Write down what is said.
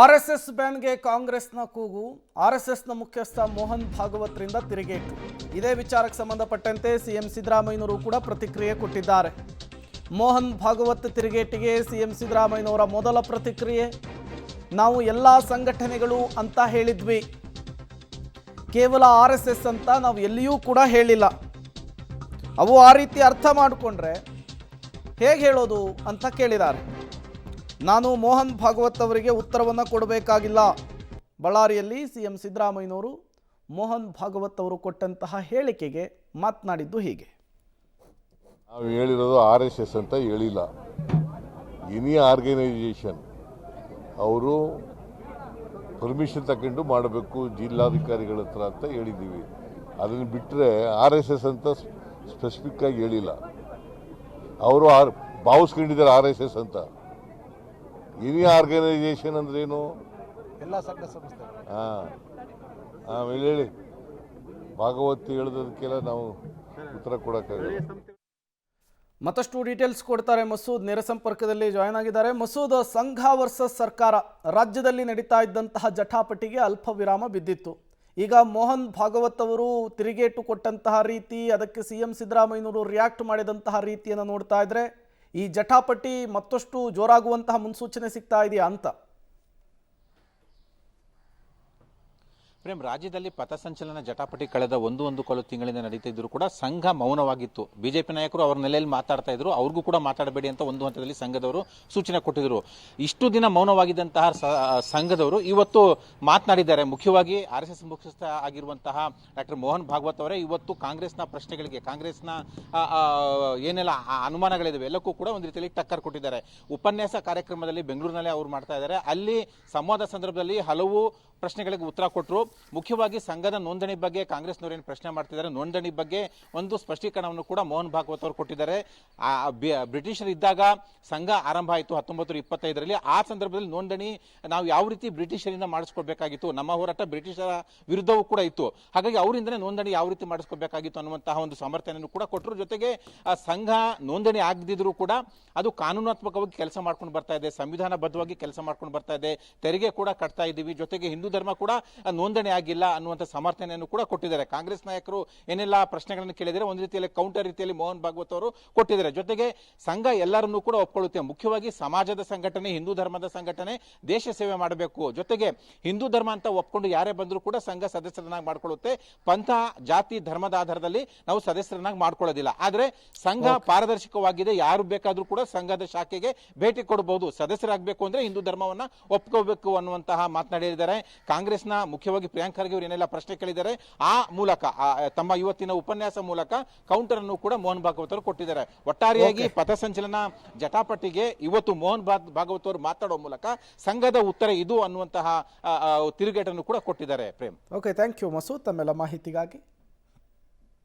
RSS ಬ್ಯಾನ್ಗೆ ಕಾಂಗ್ರೆಸ್ನ ಕೂಗು. ಆರ್ಎಸ್ಎಸ್ನ ಮುಖ್ಯಸ್ಥ ಮೋಹನ್ ಭಾಗವತ್ರಿಂದ ತಿರುಗೇಟು. ಇದೇ ವಿಚಾರಕ್ಕೆ ಸಂಬಂಧಪಟ್ಟಂತೆ ಸಿಎಂ ಸಿದ್ದರಾಮಯ್ಯನವರು ಕೂಡ ಪ್ರತಿಕ್ರಿಯೆ ಕೊಟ್ಟಿದ್ದಾರೆ. ಮೋಹನ್ ಭಾಗವತ್ ತಿರುಗೇಟಿಗೆ ಸಿಎಂ ಸಿದ್ದರಾಮಯ್ಯನವರ ಮೊದಲ ಪ್ರತಿಕ್ರಿಯೆ. ನಾವು ಎಲ್ಲ ಸಂಘಟನೆಗಳು ಅಂತ ಹೇಳಿದ್ವಿ, ಕೇವಲ ಆರ್ಎಸ್ಎಸ್ ಅಂತ ನಾವು ಎಲ್ಲಿಯೂ ಕೂಡ ಹೇಳಿಲ್ಲ. ಅವು ಆ ರೀತಿ ಅರ್ಥ ಮಾಡಿಕೊಂಡ್ರೆ ಹೇಗೆ ಹೇಳೋದು ಅಂತ ಕೇಳಿದ್ದಾರೆ. ನಾನು ಮೋಹನ್ ಭಾಗವತ್ ಅವರಿಗೆ ಉತ್ತರವನ್ನು ಕೊಡಬೇಕಾಗಿಲ್ಲ. ಬಳ್ಳಾರಿಯಲ್ಲಿ ಸಿಎಂ ಸಿದ್ದರಾಮಯ್ಯನವರು ಮೋಹನ್ ಭಾಗವತ್ ಅವರು ಕೊಟ್ಟಂತಹ ಹೇಳಿಕೆಗೆ ಮಾತನಾಡಿದ್ದು ಹೀಗೆ. ನಾವು ಹೇಳಿರೋದು RSS ಅಂತ ಹೇಳಿಲ್ಲ, ಎನಿ ಆರ್ಗನೈಸೇಷನ್ ಅವರು ಪರ್ಮಿಷನ್ ತಗೊಂಡು ಮಾಡಬೇಕು ಜಿಲ್ಲಾಧಿಕಾರಿಗಳ ಹತ್ರ ಅಂತ ಹೇಳಿದ್ದೀವಿ. ಅದನ್ನು ಬಿಟ್ಟರೆ RSS ಅಂತ ಸ್ಪೆಸಿಫಿಕ್ ಆಗಿ ಹೇಳಿಲ್ಲ. ಅವರು ಭಾವಿಸ್ಕೊಂಡಿದ್ದಾರೆ RSS ಅಂತ. ಎನಿ ಆರ್ಗನೈಸೇಷನ್ ಅಂದ್ರೇನು? ಎಲ್ಲ ಸಂಘ ಸಂಸ್ಥೆ. ಆಮೇಲೆ ಹೇಳಿ, ಭಾಗವತ್ ಹೇಳೋದಕ್ಕೆಲ್ಲ ನಾವು ಉತ್ತರ ಕೊಡೋಕ್ಕಾಗಲ್ಲ. ಮತ್ತಷ್ಟು ಡೀಟೇಲ್ಸ್ ಕೊಡ್ತಾರೆ ಮಸೂದ್, ನೇರ ಸಂಪರ್ಕದಲ್ಲಿ ಜಾಯ್ನ್ ಆಗಿದ್ದಾರೆ. ಮಸೂದ್, ಸಂಘ ವರ್ಸಸ್ ಸರ್ಕಾರ ರಾಜ್ಯದಲ್ಲಿ ನಡೀತಾ ಇದ್ದಂತಹ ಜಟಾಪಟಿಗೆ ಅಲ್ಪ ವಿರಾಮ ಬಿದ್ದಿತ್ತು. ಈಗ ಮೋಹನ್ ಭಾಗವತ್ ಅವರು ತಿರುಗೇಟು ಕೊಟ್ಟಂತಹ ರೀತಿ, ಅದಕ್ಕೆ ಸಿಎಂ ಸಿದ್ದರಾಮಯ್ಯನವರು ರಿಯಾಕ್ಟ್ ಮಾಡಿದಂತಹ ರೀತಿಯನ್ನು ನೋಡ್ತಾ ಇದ್ರೆ ಈ ಜಟಾಪಟಿ ಮತ್ತಷ್ಟು ಜೋರಾಗುವಂತಹ ಮುನ್ಸೂಚನೆ ಸಿಗ್ತಾ ಇದೆಯಾ ಅಂತ? ಪ್ರೇಮ್, ರಾಜ್ಯದಲ್ಲಿ ಪಥಸಂಚಲನ ಜಟಾಪಟಿ ಕಳೆದ ಒಂದು ಕಾಲು ತಿಂಗಳಿಂದ ನಡೀತಾ ಇದ್ರು ಕೂಡ ಸಂಘ ಮೌನವಾಗಿತ್ತು. ಬಿಜೆಪಿ ನಾಯಕರು ಅವರ ನೆಲೆಯಲ್ಲಿ ಮಾತಾಡ್ತಾ ಇದ್ರು, ಅವ್ರಿಗೂ ಕೂಡ ಮಾತಾಡಬೇಡಿ ಅಂತ ಒಂದು ಹಂತದಲ್ಲಿ ಸಂಘದವರು ಸೂಚನೆ ಕೊಟ್ಟಿದ್ರು. ಇಷ್ಟು ದಿನ ಮೌನವಾಗಿದ್ದಂತಹ ಸಂಘದವರು ಇವತ್ತು ಮಾತನಾಡಿದ್ದಾರೆ. ಮುಖ್ಯವಾಗಿ RSS ಮುಖ್ಯಸ್ಥ ಆಗಿರುವಂತಹ ಡಾಕ್ಟರ್ ಮೋಹನ್ ಭಾಗವತ್ ಅವರೇ ಇವತ್ತು ಕಾಂಗ್ರೆಸ್ನ ಪ್ರಶ್ನೆಗಳಿಗೆ, ಕಾಂಗ್ರೆಸ್ನ ಏನೆಲ್ಲ ಅನುಮಾನಗಳಿದಾವೆ ಎಲ್ಲಕ್ಕೂ ಕೂಡ ಒಂದು ರೀತಿಯಲ್ಲಿ ಟಕ್ಕರ್ ಕೊಟ್ಟಿದ್ದಾರೆ. ಉಪನ್ಯಾಸ ಕಾರ್ಯಕ್ರಮದಲ್ಲಿ ಬೆಂಗಳೂರಿನಲ್ಲಿ ಅವರು ಮಾಡ್ತಾ ಇದ್ದಾರೆ. ಅಲ್ಲಿ ಸಂವಾದ ಸಂದರ್ಭದಲ್ಲಿ ಹಲವು ಪ್ರಶ್ನೆಗಳಿಗೆ ಉತ್ತರ ಕೊಟ್ಟರು. ಮುಖ್ಯವಾಗಿ ಸಂಘದ ನೋಂದಣಿ ಬಗ್ಗೆ ಕಾಂಗ್ರೆಸ್ನವರು ಏನು ಪ್ರಶ್ನೆ ಮಾಡ್ತಿದ್ದಾರೆ, ನೋಂದಣಿ ಬಗ್ಗೆ ಒಂದು ಸ್ಪಷ್ಟೀಕರಣವನ್ನು ಕೂಡ ಮೋಹನ್ ಭಾಗವತ್ ಅವರು ಕೊಟ್ಟಿದ್ದಾರೆ. ಬ್ರಿಟಿಷರು ಇದ್ದಾಗ ಸಂಘ ಆರಂಭ ಆಯಿತು 1925ರಲ್ಲಿ. ಆ ಸಂದರ್ಭದಲ್ಲಿ ನೋಂದಣಿ ನಾವು ಯಾವ ರೀತಿ ಬ್ರಿಟಿಷರಿಂದ ಮಾಡಿಸ್ಕೊಳ್ಬೇಕಾಗಿತ್ತು, ನಮ್ಮ ಹೋರಾಟ ಬ್ರಿಟಿಷರ ವಿರುದ್ಧವೂ ಕೂಡ ಇತ್ತು. ಹಾಗಾಗಿ ಅವರಿಂದನೇ ನೋಂದಣಿ ಯಾವ ರೀತಿ ಮಾಡಿಸ್ಕೊಳ್ಬೇಕಾಗಿತ್ತು ಅನ್ನುವಂತಹ ಒಂದು ಸಮರ್ಥನೆಯನ್ನು ಕೂಡ ಕೊಟ್ಟರು. ಜೊತೆಗೆ ಸಂಘ ನೋಂದಣಿ ಆಗದಿದ್ರು ಕೂಡ ಅದು ಕಾನೂನಾತ್ಮಕವಾಗಿ ಕೆಲಸ ಮಾಡ್ಕೊಂಡು ಬರ್ತಾ ಇದೆ, ಸಂವಿಧಾನಬದ್ಧವಾಗಿ ಕೆಲಸ ಮಾಡ್ಕೊಂಡು ಬರ್ತಾ ಇದೆ, ತೆರಿಗೆ ಕೂಡ ಕಟ್ತಾ ಇದ್ದೀವಿ, ಜೊತೆಗೆ ಹಿಂದೂ ಧರ್ಮ ಕೂಡ ನೋಂದಣಿ ಆಗಿಲ್ಲ ಅನ್ನುವಂಥ ಸಮರ್ಥನೆಯನ್ನು ಕೂಡ ಕೊಟ್ಟಿದ್ದಾರೆ. ಕಾಂಗ್ರೆಸ್ ನಾಯಕರು ಏನೆಲ್ಲ ಪ್ರಶ್ನೆಗಳನ್ನು ಕೇಳಿದರೆ ಒಂದು ರೀತಿಯಲ್ಲಿ ಕೌಂಟರ್ ರೀತಿಯಲ್ಲಿ ಮೋಹನ್ ಭಾಗವತ್ ಅವರು ಕೊಟ್ಟಿದ್ದಾರೆ. ಜೊತೆಗೆ ಸಂಘ ಎಲ್ಲರನ್ನೂ ಕೂಡ ಒಪ್ಕೊಳ್ಳುತ್ತೆ. ಮುಖ್ಯವಾಗಿ ಸಮಾಜದ ಸಂಘಟನೆ, ಹಿಂದೂ ಧರ್ಮದ ಸಂಘಟನೆ ದೇಶ ಸೇವೆ ಮಾಡಬೇಕು. ಜೊತೆಗೆ ಹಿಂದೂ ಧರ್ಮ ಅಂತ ಒಪ್ಕೊಂಡು ಯಾರೇ ಬಂದರೂ ಕೂಡ ಸಂಘ ಸದಸ್ಯರನ್ನಾಗಿ ಮಾಡ್ಕೊಳ್ಳುತ್ತೆ. ಪಂಥ, ಜಾತಿ, ಧರ್ಮದ ಆಧಾರದಲ್ಲಿ ನಾವು ಸದಸ್ಯರನ್ನಾಗಿ ಮಾಡ್ಕೊಳ್ಳೋದಿಲ್ಲ. ಆದರೆ ಸಂಘ ಪಾರದರ್ಶಕವಾಗಿದೆ, ಯಾರು ಬೇಕಾದ್ರೂ ಕೂಡ ಸಂಘದ ಶಾಖೆಗೆ ಭೇಟಿ ಕೊಡಬಹುದು. ಸದಸ್ಯರಾಗಬೇಕು ಅಂದ್ರೆ ಹಿಂದೂ ಧರ್ಮವನ್ನ ಒಪ್ಕೋಬೇಕು ಅನ್ನುವಂತಹ ಮಾತನಾಡಿದ್ದಾರೆ. ಕಾಂಗ್ರೆಸ್ನ ಮುಖ್ಯವಾಗಿ ಪ್ರಿಯಾಂಕ್ ಖರ್ಗೆ ಅವರು ಏನೆಲ್ಲ ಪ್ರಶ್ನೆ ಕೇಳಿದ್ದಾರೆ ಆ ಮೂಲಕ ತಮ್ಮ ಇವತ್ತಿನ ಉಪನ್ಯಾಸ ಮೂಲಕ ಕೌಂಟರ್ ಅನ್ನು ಕೂಡ ಮೋಹನ್ ಭಾಗವತ್ ಅವರು ಕೊಟ್ಟಿದ್ದಾರೆ. ಒಟ್ಟಾರೆಯಾಗಿ ಪಥಸಂಚಲನ ಜಟಾಪಟಿಗೆ ಇವತ್ತು ಮೋಹನ್ ಭಾಗವತ್ ಅವರು ಮಾತಾಡುವ ಮೂಲಕ ಸಂಘದ ಉತ್ತರ ಇದು ಅನ್ನುವಂತಹ ತಿರುಗೇಟನ್ನು ಕೂಡ ಕೊಟ್ಟಿದ್ದಾರೆ. Prem, okay, thank you Masood ತಮ್ಮೆಲ್ಲ ಮಾಹಿತಿಗಾಗಿ.